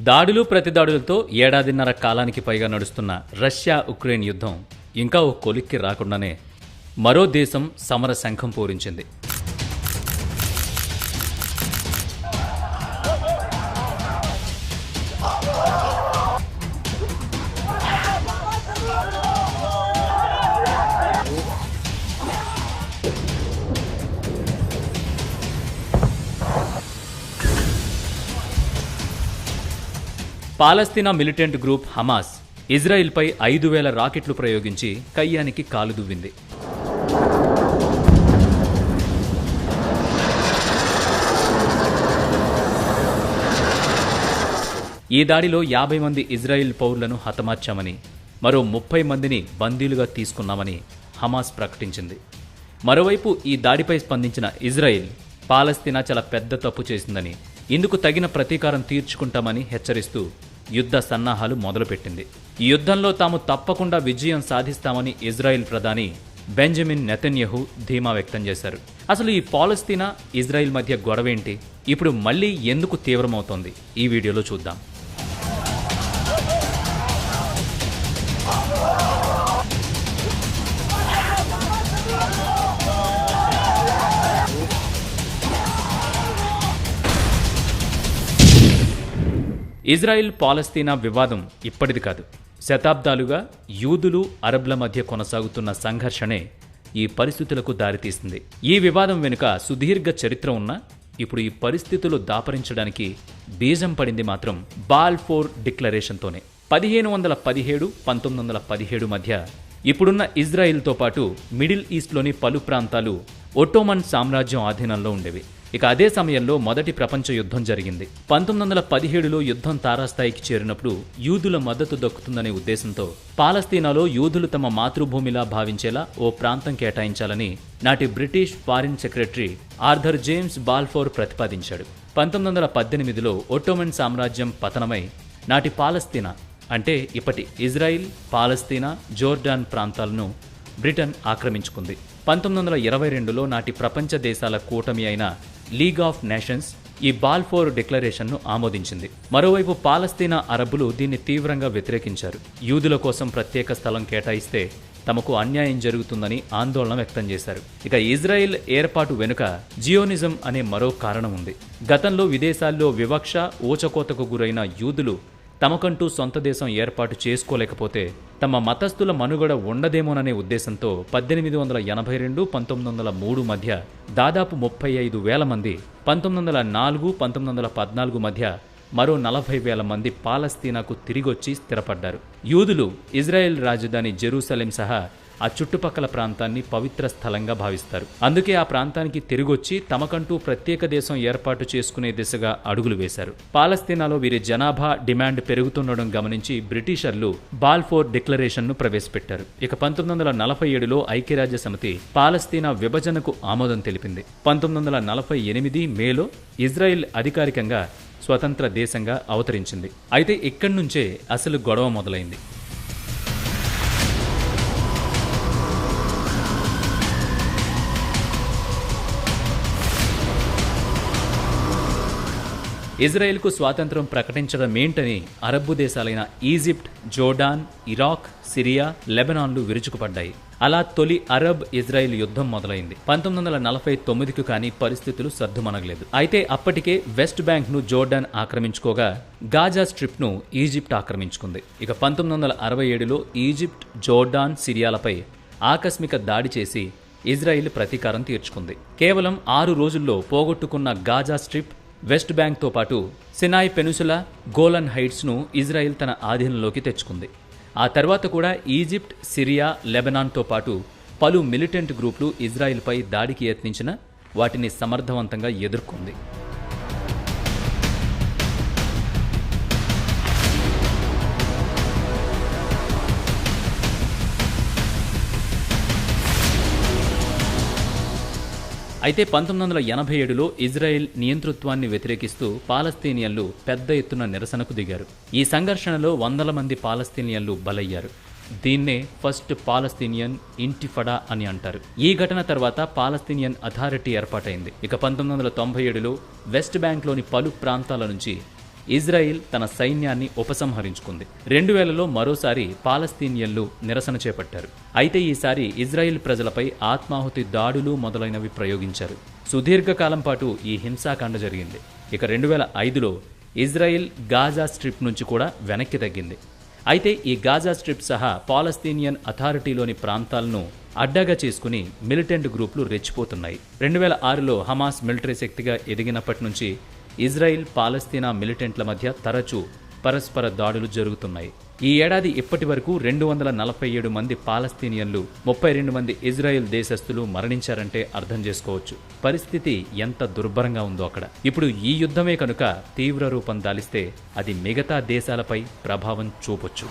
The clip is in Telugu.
దాడులు ప్రతిదాడులతో ఏడాదిన్నర కాలానికి పైగా నడుస్తున్న రష్యా ఉక్రెయిన్ యుద్ధం ఇంకా ఓ కొలిక్కి రాకుండానే మరో దేశం సమర శంఖం పూరించింది. పాలస్తీనా మిలిటెంట్ గ్రూప్ హమాస్ ఇజ్రాయిల్పై 5,000 రాకెట్లు ప్రయోగించి కయ్యానికి కాలు దువ్వింది. ఈ దాడిలో 50 మంది ఇజ్రాయిల్ పౌరులను హతమార్చామని, మరో 30 మందిని బందీలుగా తీసుకున్నామని హమాస్ ప్రకటించింది. మరోవైపు ఈ దాడిపై స్పందించిన ఇజ్రాయిల్ పాలస్తీనా చాలా పెద్ద తప్పు చేసిందని, ఇందుకు తగిన ప్రతీకారం తీర్చుకుంటామని హెచ్చరిస్తూ యుద్ధ సన్నాహాలు మొదలుపెట్టింది. ఈ యుద్ధంలో తాము తప్పకుండా విజయం సాధిస్తామని ఇజ్రాయిల్ ప్రధాని బెంజమిన్ నెతన్యాహు ధీమా వ్యక్తం చేశారు. అసలు ఈ పాలస్తీనా ఇజ్రాయిల్ మధ్య గొడవేంటి, ఇప్పుడు మళ్లీ ఎందుకు తీవ్రమవుతోంది, ఈ వీడియోలో చూద్దాం. ఇజ్రాయిల్ పాలస్తీనా వివాదం ఇప్పటిది కాదు. శతాబ్దాలుగా యూదులు అరబ్ల మధ్య కొనసాగుతున్న సంఘర్షణే ఈ పరిస్థితులకు దారితీస్తుంది. ఈ వివాదం వెనుక సుదీర్ఘ చరిత్ర ఉన్నా ఇప్పుడు ఈ పరిస్థితులు దాపరించడానికి బీజం పడింది మాత్రం బాల్ఫోర్ డిక్లరేషన్తోనే. 1517-1917 మధ్య ఇప్పుడున్న ఇజ్రాయిల్తో పాటు మిడిల్ ఈస్ట్లోని పలు ప్రాంతాలు ఒట్టోమన్ సామ్రాజ్యం ఆధీనంలో ఉండేవి. ఇక అదే సమయంలో మొదటి ప్రపంచ యుద్ధం జరిగింది. 1917లో యుద్ధం తారాస్థాయికి చేరినప్పుడు యూదుల మద్దతు దక్కుతుందనే ఉద్దేశంతో పాలస్తీనాలో యూదులు తమ మాతృభూమిలా భావించేలా ఓ ప్రాంతం కేటాయించాలని నాటి British foreign secretary Arthur James Balfour ప్రతిపాదించాడు. 1918లో ఒట్టోమన్ సామ్రాజ్యం పతనమై నాటి పాలస్తీనా అంటే ఇప్పటి ఇజ్రాయిల్, పాలస్తీనా, జోర్డాన్ ప్రాంతాలను బ్రిటన్ ఆక్రమించుకుంది. 1922లో నాటి ప్రపంచ దేశాల కూటమి అయిన లీగ్ ఆఫ్ నేషన్స్ ఈ బాల్ఫోర్ డిక్లరేషన్ను ఆమోదించింది. మరోవైపు పాలస్తీనా అరబ్బులు దీన్ని తీవ్రంగా వ్యతిరేకించారు. యూదుల కోసం ప్రత్యేక స్థలం కేటాయిస్తే తమకు అన్యాయం జరుగుతుందని ఆందోళన వ్యక్తం చేశారు. ఇక ఇజ్రాయెల్ ఏర్పాటు వెనుక జియోనిజం అనే మరో కారణం ఉంది. గతంలో విదేశాల్లో వివక్ష, ఊచకోతకు గురైన యూదులు తమకంటూ సొంత దేశం ఏర్పాటు చేసుకోలేకపోతే తమ మతస్థుల మనుగడ ఉండదేమోననే ఉద్దేశంతో 1882-1903 మధ్య దాదాపు 35,000 మంది, 1904-1914 మధ్య మరో 40,000 మంది పాలస్తీనాకు తిరిగొచ్చి స్థిరపడ్డారు. యూదులు ఇజ్రాయెల్ రాజధాని జెరూసలేం సహా ఆ చుట్టుపక్కల ప్రాంతాన్ని పవిత్ర స్థలంగా భావిస్తారు. అందుకే ఆ ప్రాంతానికి తిరిగొచ్చి తమకంటూ ప్రత్యేక దేశం ఏర్పాటు చేసుకునే దిశగా అడుగులు వేశారు. పాలస్తీనాలో వీరి జనాభా డిమాండ్ పెరుగుతుండడం గమనించి బ్రిటిషర్లు బాల్ఫోర్ డిక్లరేషన్ను ప్రవేశపెట్టారు. ఇక 1947లో ఐక్యరాజ్య సమితి పాలస్తీనా విభజనకు ఆమోదం తెలిపింది. 1948 మేలో ఇజ్రాయెల్ అధికారికంగా స్వతంత్ర దేశంగా అవతరించింది. అయితే ఇక్కడి నుంచే అసలు గొడవ మొదలైంది. ఇజ్రాయెల్కు స్వాతంత్రం ప్రకటించడమేంటని అరబ్బు దేశాలైన ఈజిప్ట్, జోర్డాన్, ఇరాక్, సిరియా, లెబనాన్లు విరుచుకుపడ్డాయి. అలా తొలి అరబ్ ఇజ్రాయెల్ యుద్ధం మొదలైంది. 1949కు కానీ పరిస్థితులు సర్దుమణగలేదు. అయితే అప్పటికే వెస్ట్ బ్యాంక్ను జోర్డాన్ ఆక్రమించుకోగా గాజా స్ట్రిప్ను ఈజిప్ట్ ఆక్రమించుకుంది. ఇక 1967లో ఈజిప్ట్, జోర్డాన్, సిరియాలపై ఆకస్మిక దాడి చేసి ఇజ్రాయెల్ ప్రతీకారం తీర్చుకుంది. కేవలం 6 రోజుల్లో పోగొట్టుకున్న గాజా స్ట్రిప్, వెస్ట్ బ్యాంక్తో పాటు సినాయ్ పెనుసులా, గోలన్ హైట్స్ను ఇజ్రాయెల్ తన ఆధీనంలోకి తెచ్చుకుంది. ఆ తర్వాత కూడా ఈజిప్ట్, సిరియా, లెబనాన్తో పాటు పలు మిలిటెంట్ గ్రూపులు ఇజ్రాయెల్పై దాడికి యత్నించినా వాటిని సమర్థవంతంగా ఎదుర్కొంది. అయితే 1987లో ఇజ్రాయెల్ నియంతృత్వాన్ని వ్యతిరేకిస్తూ పాలస్తీనియన్లు పెద్ద ఎత్తున నిరసనకు దిగారు. ఈ సంఘర్షణలో వందల మంది పాలస్తీనియన్లు బలయ్యారు. దీన్నే ఫస్ట్ పాలస్తీనియన్ ఇంటిఫడా అని అంటారు. ఈ ఘటన తర్వాత పాలస్తీనియన్ అథారిటీ ఏర్పాటైంది. ఇక 1997లో వెస్ట్ బ్యాంక్లోని పలు ప్రాంతాల నుంచి ఇజ్రాయిల్ తన సైన్యాన్ని ఉపసంహరించుకుంది. 2000లో మరోసారి పాలస్తీనియన్లు నిరసన చేపట్టారు. అయితే ఈసారి ఇజ్రాయిల్ ప్రజలపై ఆత్మాహుతి దాడులు మొదలైనవి ప్రయోగించారు. సుదీర్ఘకాలం పాటు ఈ హింసాకాండ జరిగింది. ఇక 2005లో ఇజ్రాయిల్ గాజా స్ట్రిప్ నుంచి కూడా వెనక్కి తగ్గింది. అయితే ఈ గాజా స్ట్రిప్ సహా పాలస్తీనియన్ అథారిటీలోని ప్రాంతాలను అడ్డాగా చేసుకుని మిలిటెంట్ గ్రూపులు రెచ్చిపోతున్నాయి. 2006లో హమాస్ మిలిటరీ శక్తిగా ఎదిగినప్పటి నుంచి ఇజ్రాయిల్ పాలస్తీనా మిలిటెంట్ల మధ్య తరచూ పరస్పర దాడులు జరుగుతున్నాయి. ఈ ఏడాది ఇప్పటి వరకు 247 మంది పాలస్తీనియన్లు, 32 మంది ఇజ్రాయెల్ దేశస్థులు మరణించారంటే అర్థం చేసుకోవచ్చు పరిస్థితి ఎంత దుర్భరంగా ఉందో అక్కడ. ఇప్పుడు ఈ యుద్ధమే కనుక తీవ్ర రూపం దాలిస్తే అది మిగతా దేశాలపై ప్రభావం చూపొచ్చు.